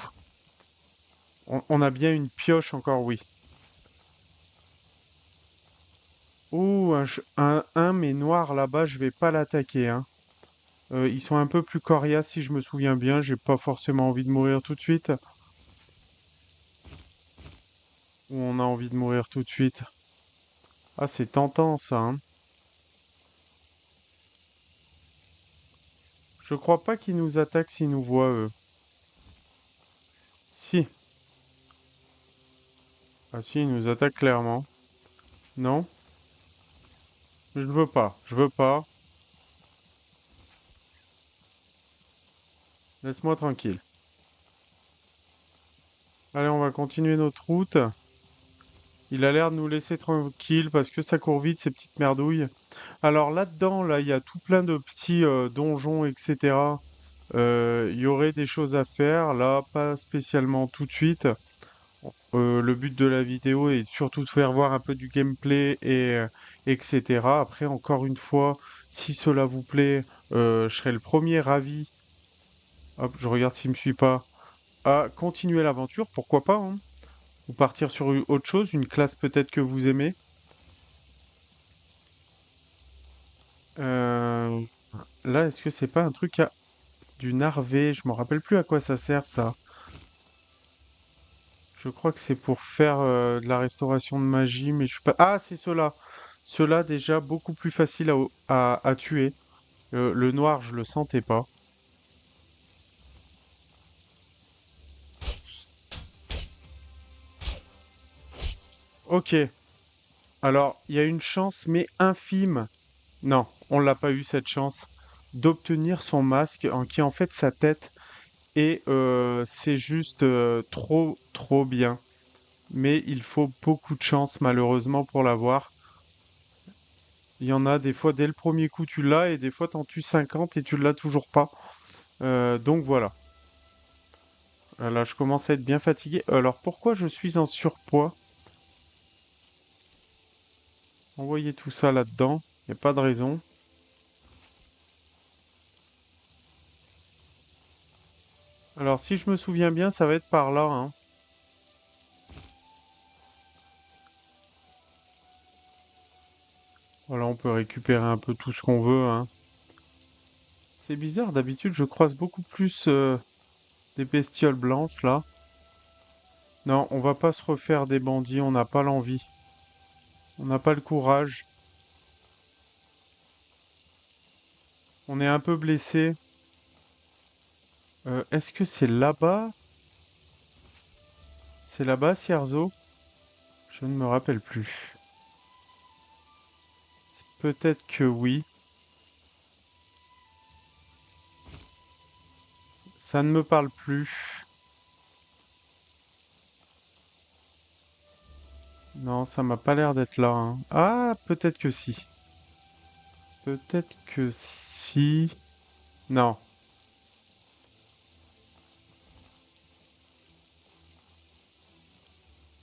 On a bien une pioche encore, oui. Oh, un mais noir là-bas, je vais pas l'attaquer, hein. Ils sont un peu plus coriaces si je me souviens bien. J'ai pas forcément envie de mourir tout de suite. Ou on a envie de mourir tout de suite. Ah, c'est tentant ça, hein. Je crois pas qu'ils nous attaquent s'ils nous voient, eux. Si. Ah si, ils nous attaquent clairement. Non? Je ne veux pas, je veux pas. Laisse-moi tranquille. Allez, on va continuer notre route. Il a l'air de nous laisser tranquille parce que ça court vite, ces petites merdouilles. Alors là-dedans, là, il y a tout plein de petits donjons, etc. Il y aurait des choses à faire. Là, pas spécialement tout de suite. Le but de la vidéo est surtout de faire voir un peu du gameplay etc. Après, encore une fois, si cela vous plaît, je serai le premier ravi. Hop, je regarde s'il me suit pas. À continuer l'aventure, pourquoi pas, hein. Ou partir sur autre chose, une classe peut-être que vous aimez. Euh, Là, est-ce que c'est pas un truc à du narvé? Je me rappelle plus à quoi ça sert ça. Je crois que c'est pour faire de la restauration de magie, mais je suis pas. Ah, c'est cela. Cela déjà beaucoup plus facile à tuer. Le noir, je le sentais pas. Ok. Alors, il y a une chance, mais infime. Non, on l'a pas eu cette chance d'obtenir son masque, qui est en fait sa tête. Et c'est juste trop, trop bien. Mais il faut beaucoup de chance, malheureusement, pour l'avoir. Il y en a des fois, dès le premier coup, tu l'as, et des fois, t'en tues 50 et tu l'as toujours pas. Donc voilà. Là, je commence à être bien fatigué. Alors, pourquoi je suis en surpoids? Envoyer tout ça là-dedans. Il n'y a pas de raison. Alors, si je me souviens bien, ça va être par là, hein. Voilà, on peut récupérer un peu tout ce qu'on veut, hein. C'est bizarre, d'habitude, je croise beaucoup plus des bestioles blanches, là. Non, on va pas se refaire des bandits, on n'a pas l'envie. On n'a pas le courage. On est un peu blessé. Est-ce que c'est là-bas? C'est là-bas, Sierzo? Je ne me rappelle plus. Peut-être que oui. Ça ne me parle plus. Non, ça m'a pas l'air d'être là, hein. Ah, peut-être que si. Peut-être que si. Non.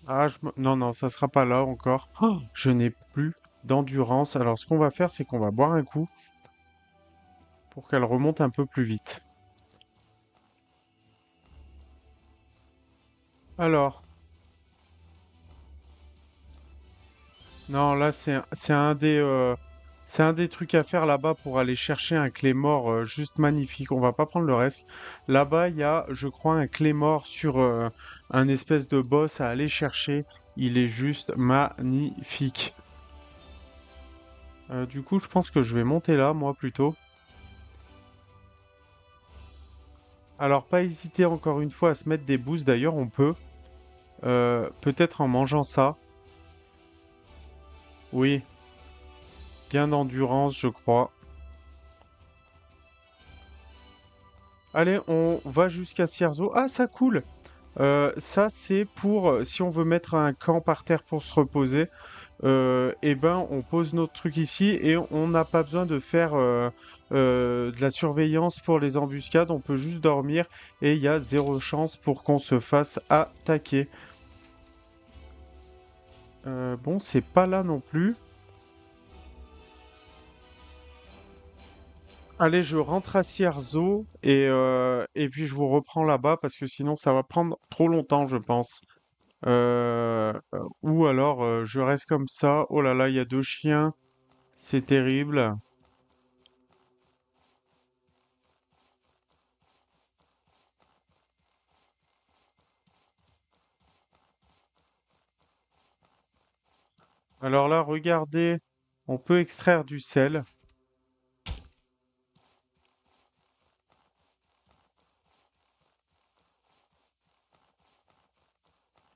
Ah, non, non, ça sera pas là encore. Oh, je n'ai plus d'endurance. Alors, ce qu'on va faire, c'est qu'on va boire un coup pour qu'elle remonte un peu plus vite. Alors, non, là, c'est un des trucs à faire là-bas pour aller chercher un Claymore juste magnifique. On va pas prendre le reste. Là-bas, il y a, je crois, un Claymore sur un espèce de boss à aller chercher. Il est juste magnifique. Du coup, je pense que je vais monter là, moi, plutôt. Alors, pas hésiter encore une fois à se mettre des boosts. D'ailleurs, on peut. Peut-être en mangeant ça. Oui, gain d'endurance, je crois. Allez, on va jusqu'à Cierzo. Ah, ça coule! Ça, c'est pour si on veut mettre un camp par terre pour se reposer. Eh ben, on pose notre truc ici et on n'a pas besoin de faire de la surveillance pour les embuscades. On peut juste dormir et il y a zéro chance pour qu'on se fasse attaquer. Bon, c'est pas là non plus. Allez, je rentre à Cierzo et puis je vous reprends là-bas parce que sinon ça va prendre trop longtemps, je pense. Ou alors je reste comme ça. Oh là là, il y a deux chiens. C'est terrible. Alors là, regardez, on peut extraire du sel.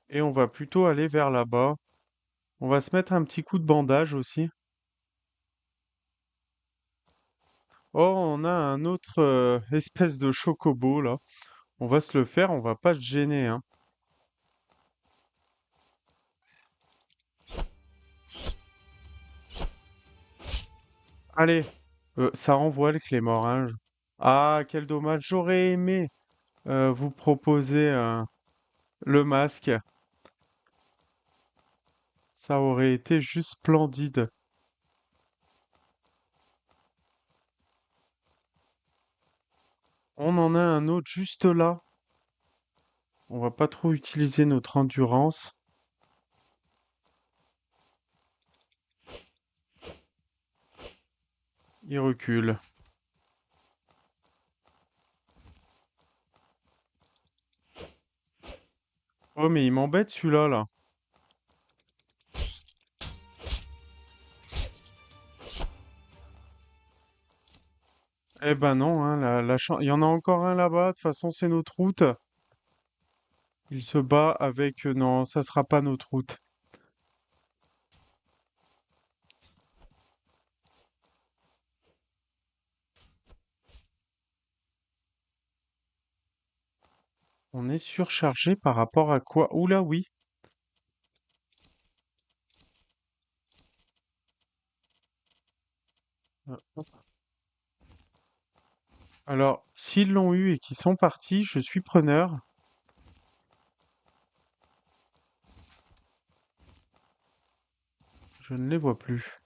Et on va plutôt aller vers là-bas. On va se mettre un petit coup de bandage aussi. Oh, on a un autre espèce de chocobo là. On va se le faire, on va pas se gêner, hein. Allez, ça renvoie le Clémor, hein. Ah, quel dommage. J'aurais aimé vous proposer le masque. Ça aurait été juste splendide. On en a un autre juste là. On va pas trop utiliser notre endurance. Il recule. Oh, mais il m'embête celui-là, là. Eh ben non, hein, il y en a encore un là-bas. De toute façon, c'est notre route. Il se bat avec... non, ça sera pas notre route. On est surchargé par rapport à quoi? Oula, oui. Hop. Alors, s'ils l'ont eu et qu'ils sont partis, je suis preneur. Je ne les vois plus.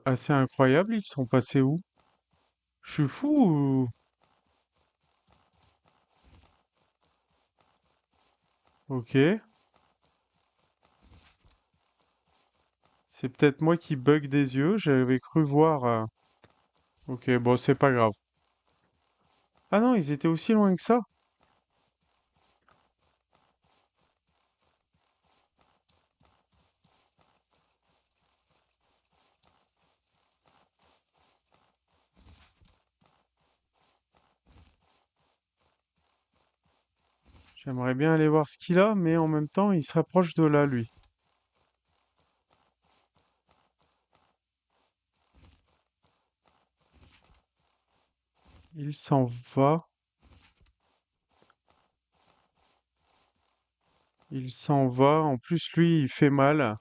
Assez incroyable, ils sont passés où? Je suis fou ou... Ok. C'est peut-être moi qui bug des yeux, j'avais cru voir... Ok, bon, c'est pas grave. Ah non, ils étaient aussi loin que ça. J'aimerais bien aller voir ce qu'il a, mais en même temps, il se rapproche de là, lui. Il s'en va. Il s'en va. En plus, lui, il fait mal.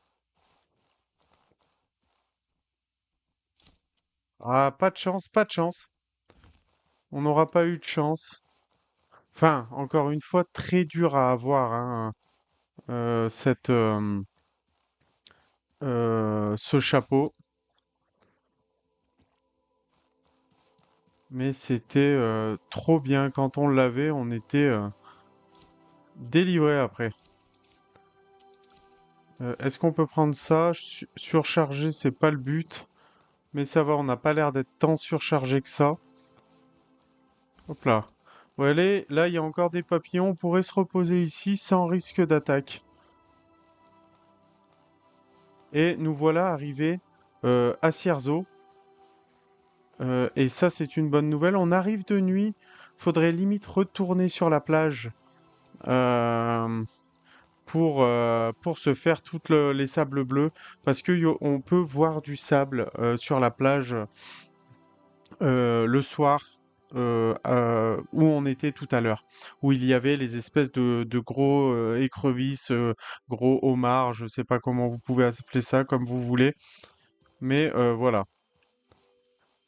Ah, pas de chance, pas de chance. On n'aura pas eu de chance. Enfin, encore une fois, très dur à avoir, hein, ce chapeau. Mais c'était trop bien. Quand on l'avait, on était délivré après. Est-ce qu'on peut prendre ça? Surcharger, c'est pas le but. Mais ça va, on n'a pas l'air d'être tant surchargé que ça. Hop là. Ouais, allez, là, il y a encore des papillons. On pourrait se reposer ici sans risque d'attaque. Et nous voilà arrivés à Cierzo. Et ça, c'est une bonne nouvelle. On arrive de nuit. Faudrait limite retourner sur la plage euh, pour se faire toutes les sables bleus. Parce que on peut voir du sable sur la plage le soir où on était tout à l'heure, où il y avait les espèces de gros écrevisses, gros homards, je sais pas comment vous pouvez appeler ça, comme vous voulez, mais voilà.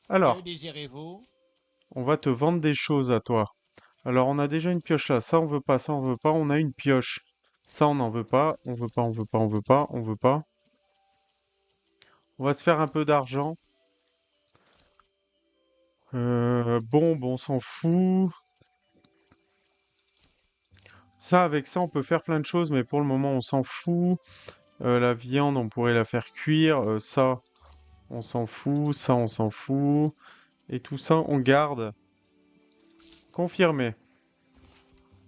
Que Alors, désirez-vous? on va te vendre des choses à toi. Alors, on a déjà une pioche là, ça on veut pas, ça on veut pas, on a une pioche. Ça on n'en veut pas, on veut pas, on veut pas, on veut pas, on veut pas. On va se faire un peu d'argent. Bon, on s'en fout. Ça, avec ça, on peut faire plein de choses, mais pour le moment, on s'en fout. La viande, on pourrait la faire cuire. Ça, on s'en fout. Ça, on s'en fout. Et tout ça, on garde. Confirmé.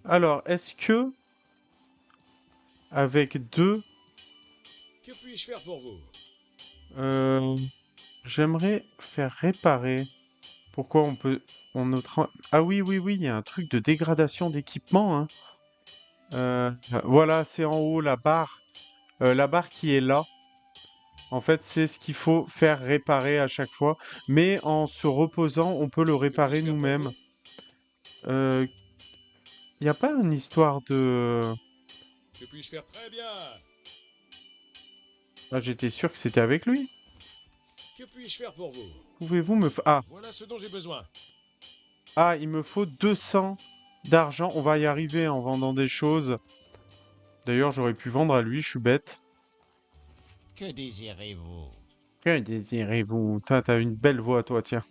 Alors, est-ce que, avec deux, Que puis-je faire pour vous? euh, j'aimerais faire réparer. Pourquoi on peut... Ah oui, oui, oui, il y a un truc de dégradation d'équipement, hein. Voilà, c'est en haut la barre. La barre qui est là. En fait, c'est ce qu'il faut faire réparer à chaque fois. Mais en se reposant, on peut le Que puis-je réparer faire pour nous-mêmes. vous? Y a pas une histoire de... Que puis-je faire? Très bien. Ah, j'étais sûr que c'était avec lui. Que puis-je faire pour vous? Pouvez-vous me... Ah, Voilà ce dont j'ai besoin. ah, il me faut 200 d'argent. On va y arriver en vendant des choses. D'ailleurs, j'aurais pu vendre à lui, je suis bête. Que désirez-vous? Que désirez-vous? T'as une belle voix, toi, tiens.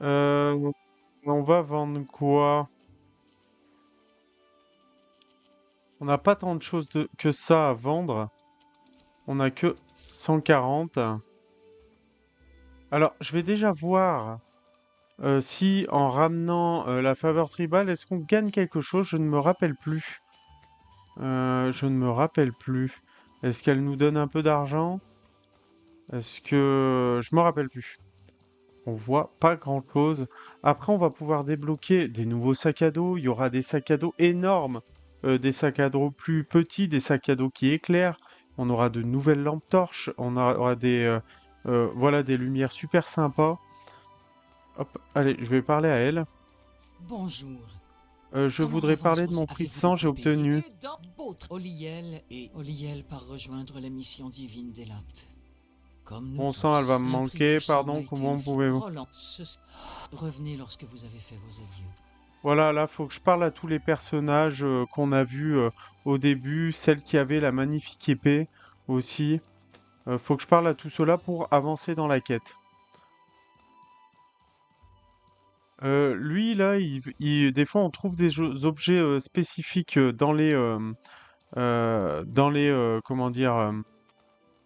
Euh, on va vendre quoi? On n'a pas tant de choses que ça à vendre. On a que 140. Alors, je vais déjà voir si en ramenant la faveur tribale, est-ce qu'on gagne quelque chose? Je ne me rappelle plus. Je ne me rappelle plus. Est-ce qu'elle nous donne un peu d'argent? Est-ce que... Je me rappelle plus. On voit pas grand-chose. Après, on va pouvoir débloquer des nouveaux sacs à dos. Il y aura des sacs à dos énormes. Des sacs à dos plus petits, des sacs à dos qui éclairent. On aura de nouvelles lampes torches. On aura des... voilà, des lumières super sympas. Hop, allez, je vais parler à elle. Bonjour. Je Comment voudrais parler de avance mon vos- prix de avez-vous sang, j'ai été payé? obtenu. Dans votre Oliel et Oliel part rejoindre la mission divine des Laptes. Comme nous Mon tous, sang, elle va me un prix manquer, du sang a pardon, été comment infligé. pouvez-vous? Roland, revenez lorsque vous avez fait vos adieux. Voilà, là, faut que je parle à tous les personnages qu'on a vus au début, celle qui avait la magnifique épée aussi. Faut que je parle à tout cela pour avancer dans la quête. Lui, là, des fois, on trouve des objets spécifiques dans les, comment dire,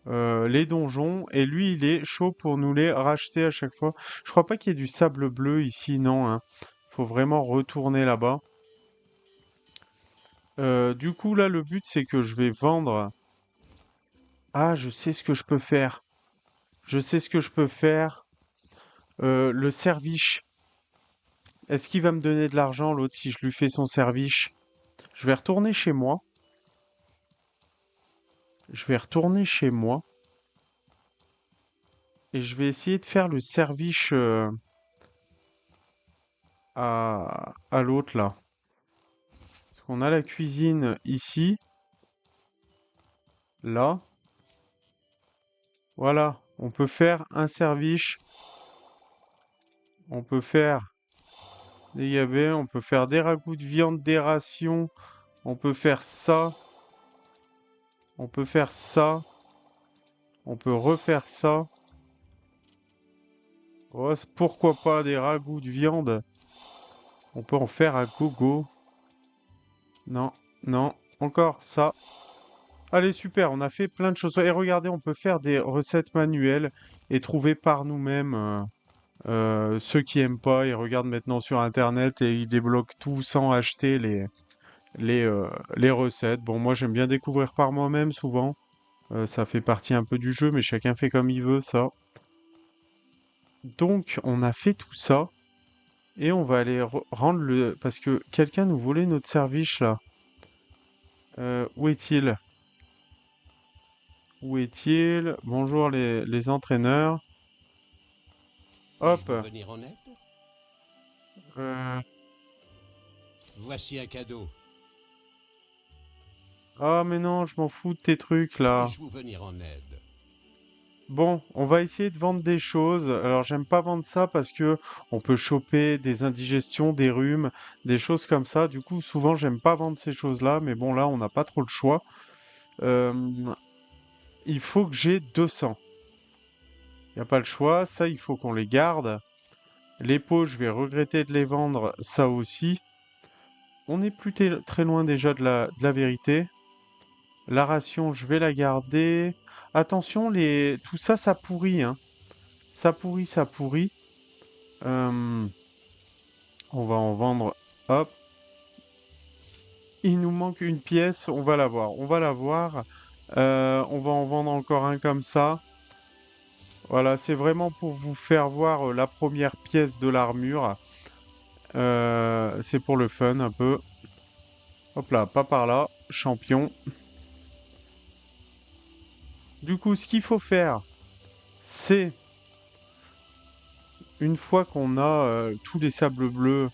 les donjons, et lui, il est chaud pour nous les racheter à chaque fois. Je crois pas qu'il y ait du sable bleu ici, non, hein. Faut vraiment retourner là-bas. Du coup, là, le but, c'est que je vais vendre. Ah, je sais ce que je peux faire. Je sais ce que je peux faire. Le service. Est-ce qu'il va me donner de l'argent, l'autre, si je lui fais son service? Je vais retourner chez moi. Je vais retourner chez moi. Et je vais essayer de faire le service à l'autre, là. Parce qu'on a la cuisine ici. Là. Voilà. On peut faire un service. On peut faire des gabets. On peut faire des ragoûts de viande, des rations. On peut faire ça. On peut faire ça. On peut refaire ça. Oh, pourquoi pas des ragoûts de viande? On peut en faire à gogo. Non, non, encore ça. Allez, super, on a fait plein de choses. Et regardez, on peut faire des recettes manuelles et trouver par nous-mêmes ceux qui aiment pas. Ils regardent maintenant sur Internet et ils débloquent tout sans acheter les recettes. Bon, moi, j'aime bien découvrir par moi-même souvent. Ça fait partie un peu du jeu, mais chacun fait comme il veut, ça. Donc, on a fait tout ça. Et on va aller rendre le... Parce que quelqu'un nous volait notre service, là. Où est-il? Où est-il? Bonjour les entraîneurs. Puis-je Hop. vous venir en aide? euh, Voici un cadeau. Ah mais non, je m'en fous de tes trucs là. Puis-je vous venir en aide? Bon, on va essayer de vendre des choses. Alors j'aime pas vendre ça parce que on peut choper des indigestions, des rhumes, des choses comme ça. Du coup, souvent j'aime pas vendre ces choses-là, mais bon là, on n'a pas trop le choix. Euh, il faut que j'ai 200. Il n'y a pas le choix. Ça, il faut qu'on les garde. Les pots, je vais regretter de les vendre, ça aussi. On n'est plus très loin déjà de la vérité. La ration, je vais la garder. Attention, tout ça, ça pourrit, hein. Ça pourrit, ça pourrit. Euh, On va en vendre. Hop. Il nous manque une pièce, on va l'avoir. On va l'avoir. On va en vendre encore un comme ça. Voilà, c'est vraiment pour vous faire voir la première pièce de l'armure. C'est pour le fun un peu. Hop là, pas par là. Champion. Du coup, ce qu'il faut faire, c'est, une fois qu'on a tous les sables bleus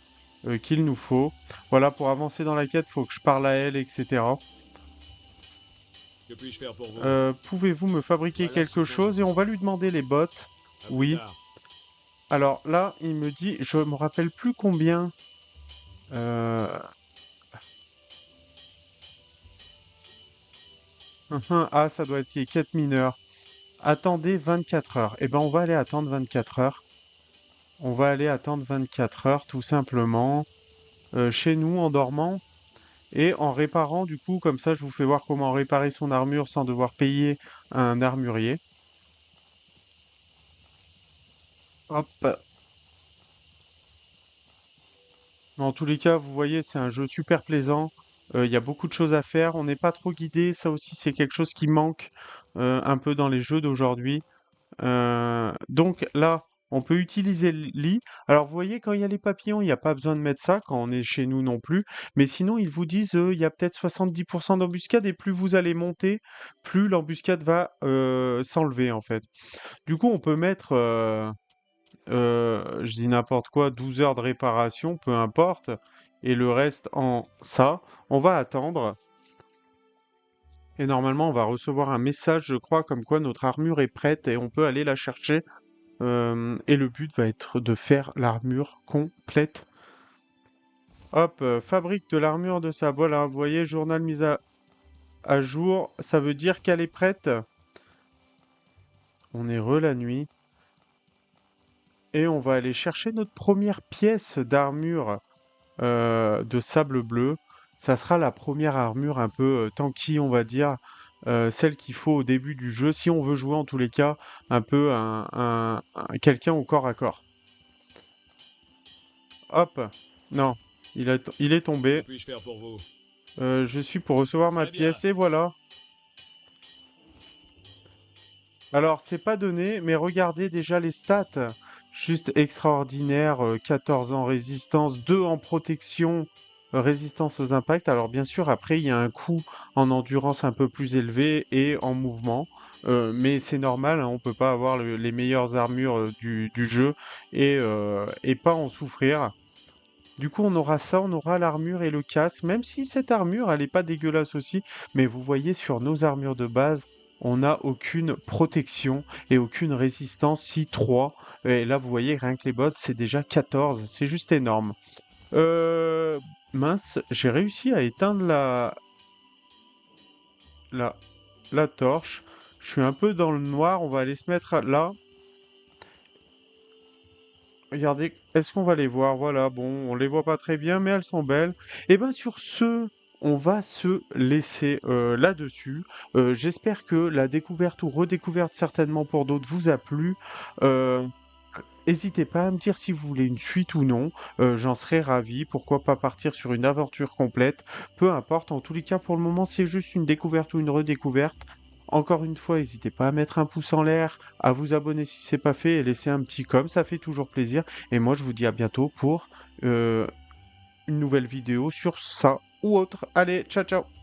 qu'il nous faut, voilà, pour avancer dans la quête, faut que je parle à elle, etc. Que puis-je faire pour vous? Pouvez-vous me fabriquer Voilà ce quelque qu'on chose? Et on va lui demander les bottes. À plus Oui. tard. Alors là, il me dit, je me rappelle plus combien. Euh... Ah, ça doit être les quêtes mineures. Attendez 24 heures. Eh ben, on va aller attendre 24 heures. On va aller attendre 24 heures, tout simplement, chez nous, en dormant. Et en réparant, du coup, comme ça, je vous fais voir comment réparer son armure sans devoir payer un armurier. Hop. En tous les cas, vous voyez, c'est un jeu super plaisant. Il y a beaucoup de choses à faire. On n'est pas trop guidé. Ça aussi, c'est quelque chose qui manque un peu dans les jeux d'aujourd'hui. Donc là, on peut utiliser le lit. Alors, vous voyez, quand il y a les papillons, il n'y a pas besoin de mettre ça quand on est chez nous non plus. Mais sinon, ils vous disent, il y a peut-être 70% d'embuscade et plus vous allez monter, plus l'embuscade va s'enlever en fait. Du coup, on peut mettre, je dis n'importe quoi, 12 heures de réparation, peu importe, et le reste en ça. On va attendre. Et normalement, on va recevoir un message, je crois, comme quoi notre armure est prête et on peut aller la chercher. Et le but va être de faire l'armure complète. Hop, fabrique de l'armure de sa voilà, vous voyez, journal mis à jour, ça veut dire qu'elle est prête. On est la nuit. Et on va aller chercher notre première pièce d'armure de sable bleu. Ça sera la première armure un peu tanky, on va dire. Celle qu'il faut au début du jeu, si on veut jouer en tous les cas un peu quelqu'un au corps à corps. Hop, non, il est Que tombé. puis-je faire pour vous? Je suis pour recevoir ma Très bien. pièce et voilà. Alors, c'est pas donné, mais regardez déjà les stats. Juste extraordinaire, 14 en résistance, 2 en protection, résistance aux impacts. Alors bien sûr, après, il y a un coût en endurance un peu plus élevé et en mouvement. Mais c'est normal, hein, on peut pas avoir les meilleures armures du jeu et pas en souffrir. Du coup, on aura ça, on aura l'armure et le casque, même si cette armure, elle est pas dégueulasse aussi, mais vous voyez, sur nos armures de base, on n'a aucune protection et aucune résistance, si 3. Et là, vous voyez, rien que les bottes, c'est déjà 14, c'est juste énorme. Euh... Mince, j'ai réussi à éteindre la... la torche. Je suis un peu dans le noir, on va aller se mettre là. Regardez, est-ce qu'on va les voir? Voilà, bon, on les voit pas très bien, mais elles sont belles. Et ben sur ce, on va se laisser là-dessus. J'espère que la découverte ou redécouverte certainement pour d'autres vous a plu. Euh, N'hésitez pas à me dire si vous voulez une suite ou non. J'en serais ravi. Pourquoi pas partir sur une aventure complète? Peu importe. En tous les cas, pour le moment, c'est juste une découverte ou une redécouverte. Encore une fois, n'hésitez pas à mettre un pouce en l'air, à vous abonner si c'est pas fait et laisser un petit com, ça fait toujours plaisir. Et moi, je vous dis à bientôt pour une nouvelle vidéo sur ça ou autre. Allez, ciao ciao!